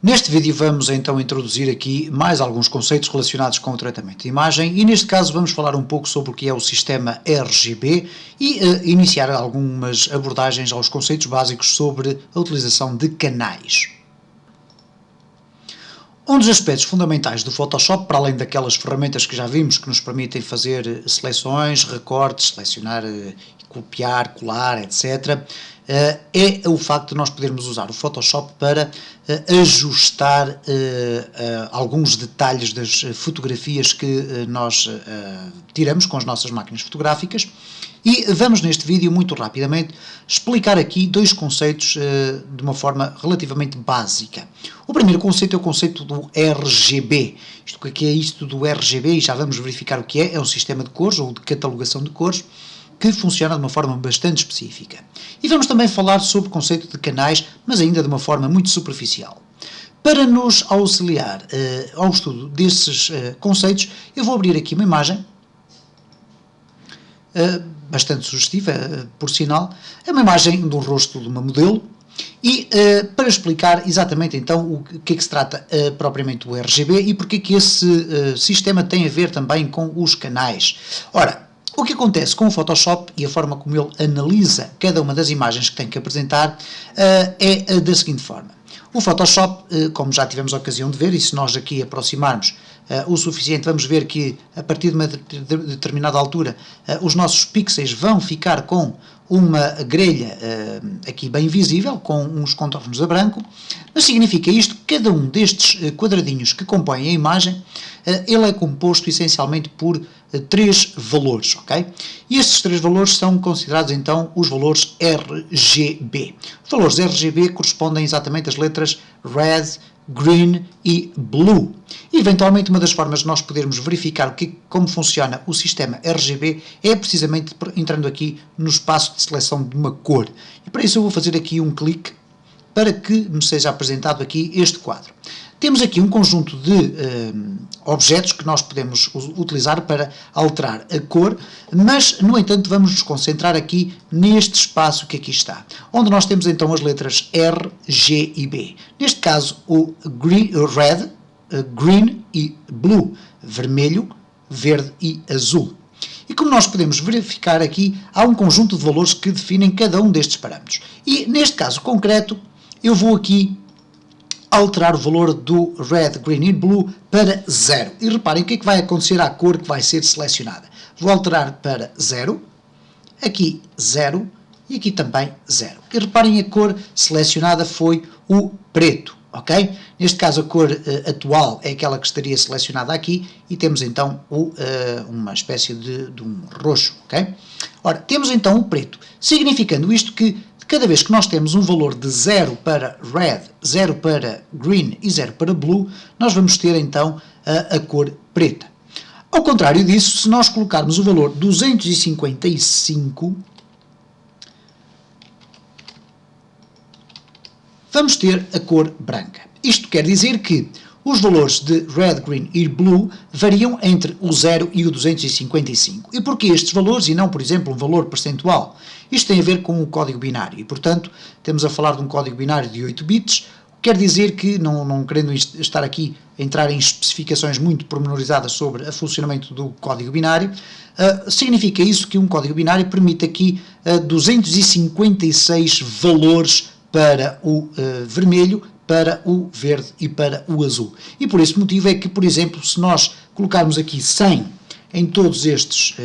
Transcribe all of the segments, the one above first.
Neste vídeo vamos então introduzir aqui mais alguns conceitos relacionados com o tratamento de imagem e neste caso vamos falar um pouco sobre o que é o sistema RGB e iniciar algumas abordagens aos conceitos básicos sobre a utilização de canais. Um dos aspectos fundamentais do Photoshop, para além daquelas ferramentas que já vimos que nos permitem fazer seleções, recortes, selecionar, copiar, colar, etc., é o facto de nós podermos usar o Photoshop para ajustar alguns detalhes das fotografias que nós tiramos com as nossas máquinas fotográficas. E vamos neste vídeo, muito rapidamente, explicar aqui dois conceitos de uma forma relativamente básica. O primeiro conceito é o conceito do RGB. O que é isto do RGB? E já vamos verificar o que é. É um sistema de cores, ou de catalogação de cores, que funciona de uma forma bastante específica. E vamos também falar sobre o conceito de canais, mas ainda de uma forma muito superficial. Para nos auxiliar ao estudo desses conceitos, eu vou abrir aqui uma imagem, bastante sugestiva, por sinal. É uma imagem do rosto de uma modelo e para explicar exatamente então o que é que se trata propriamente do RGB e porque é que esse sistema tem a ver também com os canais. Ora, o que acontece com o Photoshop e a forma como ele analisa cada uma das imagens que tem que apresentar é da seguinte forma. O Photoshop, como já tivemos a ocasião de ver, e se nós aqui aproximarmos o suficiente, vamos ver que a partir de uma determinada altura os nossos pixels vão ficar com uma grelha aqui bem visível, com uns contornos a branco, mas significa isto que cada um destes quadradinhos que compõem a imagem, ele é composto essencialmente por três valores, ok? E estes três valores são considerados então os valores RGB. Os valores RGB correspondem exatamente às letras Red, Green e Blue. E, eventualmente, uma das formas de nós podermos verificar como funciona o sistema RGB é precisamente entrando aqui no espaço de seleção de uma cor. E para isso eu vou fazer aqui um clique para que me seja apresentado aqui este quadro. Temos aqui um conjunto de objetos que nós podemos utilizar para alterar a cor, mas, no entanto, vamos nos concentrar aqui neste espaço que aqui está, onde nós temos então as letras R, G e B. Neste caso, o Red, Green e Blue, vermelho, verde e azul. E como nós podemos verificar aqui, há um conjunto de valores que definem cada um destes parâmetros. E, neste caso concreto, eu vou aqui alterar o valor do Red, Green e Blue para 0. E reparem o que é que vai acontecer à cor que vai ser selecionada. Vou alterar para 0, aqui 0 e aqui também 0. E reparem, a cor selecionada foi o preto, ok? Neste caso a cor atual é aquela que estaria selecionada aqui e temos então uma espécie de um roxo, ok? Ora, temos então o preto, significando isto que cada vez que nós temos um valor de 0 para Red, 0 para Green e 0 para Blue, nós vamos ter então a cor preta. Ao contrário disso, se nós colocarmos o valor 255, vamos ter a cor branca. Isto quer dizer que os valores de Red, Green e Blue variam entre o 0 e o 255. E porquê estes valores e não, por exemplo, um valor percentual? Isto tem a ver com o código binário e, portanto, temos a falar de um código binário de 8 bits, o que quer dizer que, não querendo estar aqui a entrar em especificações muito pormenorizadas sobre o funcionamento do código binário, significa isso que um código binário permite aqui 256 valores para o vermelho, para o verde e para o azul. E por esse motivo é que, por exemplo, se nós colocarmos aqui 100 em todos estes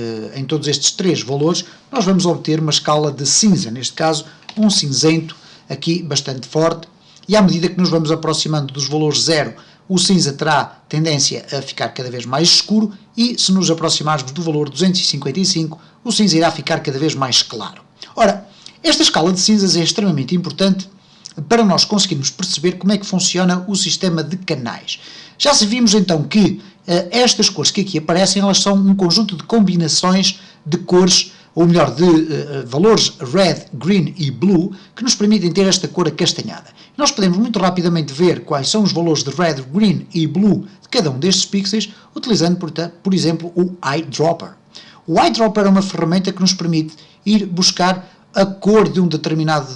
três valores, nós vamos obter uma escala de cinza, neste caso um cinzento aqui bastante forte, e à medida que nos vamos aproximando dos valores 0, o cinza terá tendência a ficar cada vez mais escuro, e se nos aproximarmos do valor 255, o cinza irá ficar cada vez mais claro. Ora, esta escala de cinzas é extremamente importante para nós conseguirmos perceber como é que funciona o sistema de canais. Já se vimos então que estas cores que aqui aparecem, elas são um conjunto de combinações de cores, ou melhor, de valores Red, Green e Blue, que nos permitem ter esta cor acastanhada. Nós podemos muito rapidamente ver quais são os valores de Red, Green e Blue de cada um destes pixels, utilizando, por exemplo, o Eyedropper. O Eyedropper é uma ferramenta que nos permite ir buscar a cor de um determinado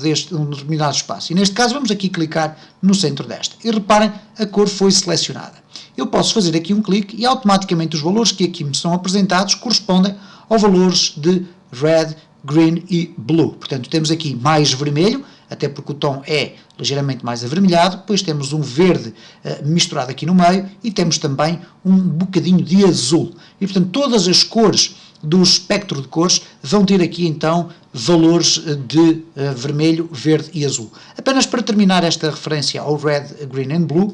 espaço. E neste caso vamos aqui clicar no centro desta. E reparem, a cor foi selecionada. Eu posso fazer aqui um clique e automaticamente os valores que aqui me são apresentados correspondem aos valores de red, green e blue. Portanto, temos aqui mais vermelho, até porque o tom é ligeiramente mais avermelhado, depois temos um verde misturado aqui no meio e temos também um bocadinho de azul. E, portanto, todas as cores do espectro de cores vão ter aqui, então, valores de vermelho, verde e azul. Apenas para terminar esta referência ao red, green and blue,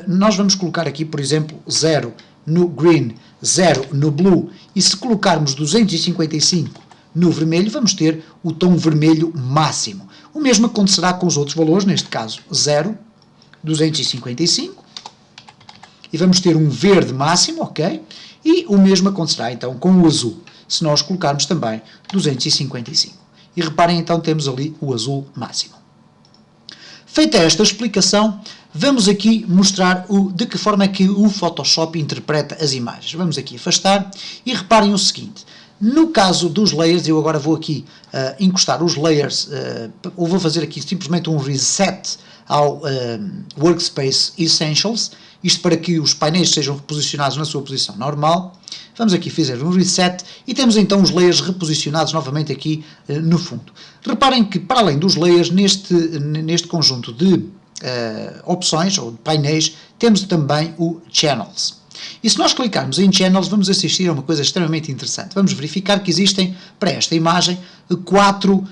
nós vamos colocar aqui, por exemplo, 0 no green, 0 no blue, e se colocarmos 255 no vermelho, vamos ter o tom vermelho máximo. O mesmo acontecerá com os outros valores, neste caso 0, 255, e vamos ter um verde máximo, ok? E o mesmo acontecerá então com o azul, se nós colocarmos também 255. E reparem então, temos ali o azul máximo. Feita esta explicação, vamos aqui mostrar de que forma é que o Photoshop interpreta as imagens. Vamos aqui afastar e reparem o seguinte. No caso dos layers, eu agora vou aqui encostar os layers, ou vou fazer aqui simplesmente um reset ao Workspace Essentials, isto para que os painéis sejam reposicionados na sua posição normal. Vamos aqui fazer um reset e temos então os layers reposicionados novamente aqui no fundo. Reparem que para além dos layers, neste conjunto de opções ou de painéis, temos também o Channels. E se nós clicarmos em Channels, vamos assistir a uma coisa extremamente interessante. Vamos verificar que existem, para esta imagem, 4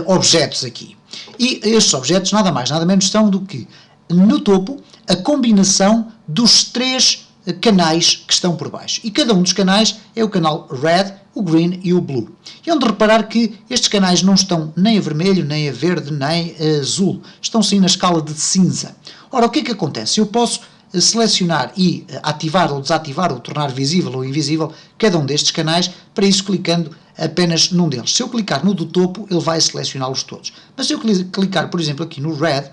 objetos aqui. E estes objetos nada mais, nada menos são do que, no topo, a combinação dos 3 canais que estão por baixo. E cada um dos canais é o canal Red, o Green e o Blue. E onde reparar que estes canais não estão nem a vermelho, nem a verde, nem a azul. Estão sim na escala de cinza. Ora, o que é que acontece? Eu posso selecionar e ativar ou desativar ou tornar visível ou invisível cada um destes canais, para isso clicando apenas num deles. Se eu clicar no do topo, ele vai selecioná-los todos. Mas se eu clicar, por exemplo, aqui no Red,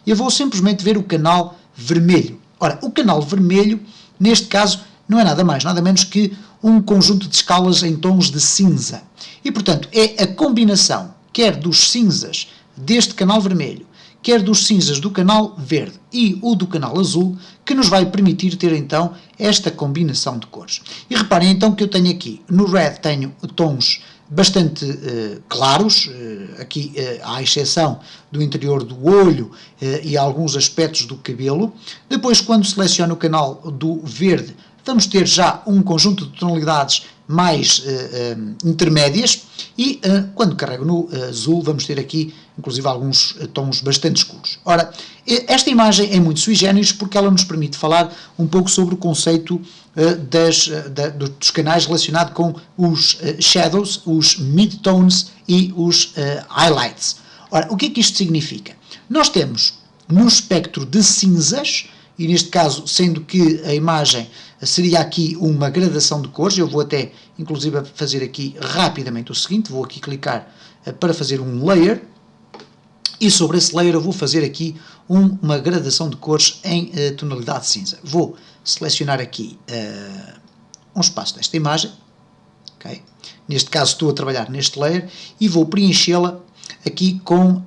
eu vou simplesmente ver o canal vermelho. Ora, o canal vermelho, neste caso, não é nada mais, nada menos que um conjunto de escalas em tons de cinza. E, portanto, é a combinação, quer dos cinzas deste canal vermelho, quer dos cinzas do canal verde e o do canal azul, que nos vai permitir ter então esta combinação de cores. E reparem então que eu tenho aqui, no Red tenho tons bastante claros, aqui à exceção do interior do olho e alguns aspectos do cabelo. Depois, quando seleciono o canal do verde, vamos ter já um conjunto de tonalidades mais intermédias e quando carrego no azul vamos ter aqui inclusive alguns tons bastante escuros. Ora, esta imagem é muito sui generis porque ela nos permite falar um pouco sobre o conceito dos canais relacionado com os shadows, os midtones e os highlights. Ora, o que é que isto significa? Nós temos no espectro de cinzas, e neste caso, sendo que a imagem seria aqui uma gradação de cores, eu vou até, inclusive, fazer aqui rapidamente o seguinte, vou aqui clicar para fazer um layer, e sobre esse layer eu vou fazer aqui uma gradação de cores em tonalidade cinza. Vou selecionar aqui um espaço desta imagem, okay? Neste caso estou a trabalhar neste layer, e vou preenchê-la aqui com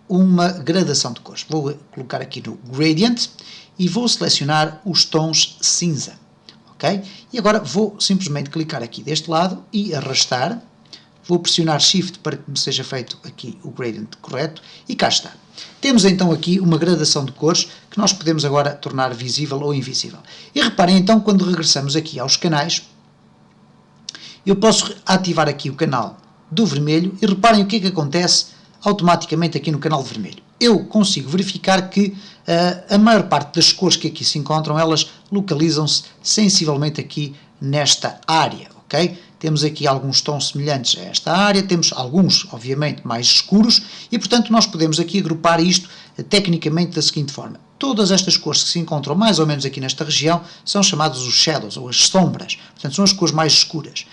uma gradação de cores. Vou colocar aqui no Gradient, e vou selecionar os tons cinza, ok? E agora vou simplesmente clicar aqui deste lado e arrastar, vou pressionar Shift para que me seja feito aqui o gradient correto, e cá está. Temos então aqui uma gradação de cores que nós podemos agora tornar visível ou invisível. E reparem então, quando regressamos aqui aos canais, eu posso ativar aqui o canal do vermelho, e reparem o que é que acontece automaticamente aqui no canal vermelho. Eu consigo verificar que a maior parte das cores que aqui se encontram, elas localizam-se sensivelmente aqui nesta área, ok? Temos aqui alguns tons semelhantes a esta área, temos alguns, obviamente, mais escuros, e portanto nós podemos aqui agrupar isto tecnicamente da seguinte forma. Todas estas cores que se encontram mais ou menos aqui nesta região são chamadas os shadows, ou as sombras, portanto são as cores mais escuras.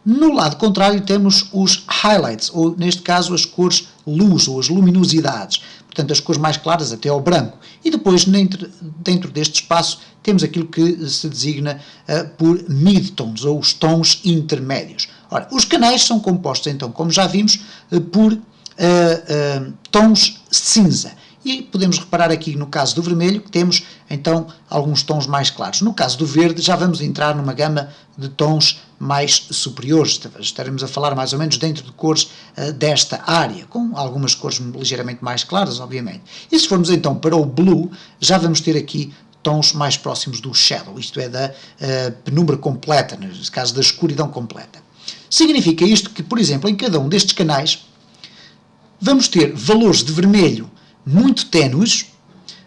No lado contrário temos os highlights, ou neste caso as cores luz, ou as luminosidades, portanto as cores mais claras até ao branco. E depois dentro deste espaço temos aquilo que se designa por midtones, ou os tons intermédios. Ora, os canais são compostos então, como já vimos, por tons cinza. E podemos reparar aqui no caso do vermelho que temos então alguns tons mais claros. No caso do verde já vamos entrar numa gama de tons mais superiores. Estaremos a falar mais ou menos dentro de cores desta área, com algumas cores ligeiramente mais claras, obviamente. E se formos então para o blue, já vamos ter aqui tons mais próximos do shadow, isto é, da penumbra completa, neste caso da escuridão completa. Significa isto que, por exemplo, em cada um destes canais vamos ter valores de vermelho muito ténues,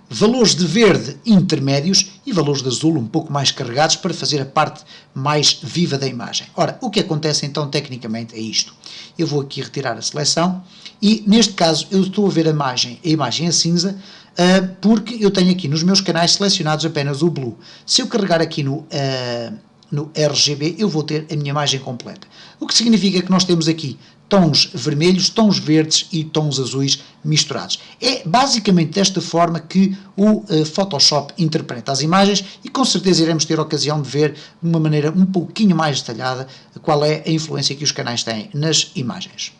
valores de verde intermédios e valores de azul um pouco mais carregados para fazer a parte mais viva da imagem. Ora, o que acontece então tecnicamente é isto. Eu vou aqui retirar a seleção e neste caso eu estou a ver a imagem a cinza porque eu tenho aqui nos meus canais selecionados apenas o blue. Se eu carregar aqui no RGB eu vou ter a minha imagem completa. O que significa que nós temos aqui tons vermelhos, tons verdes e tons azuis misturados. É basicamente desta forma que o Photoshop interpreta as imagens e com certeza iremos ter a ocasião de ver de uma maneira um pouquinho mais detalhada qual é a influência que os canais têm nas imagens.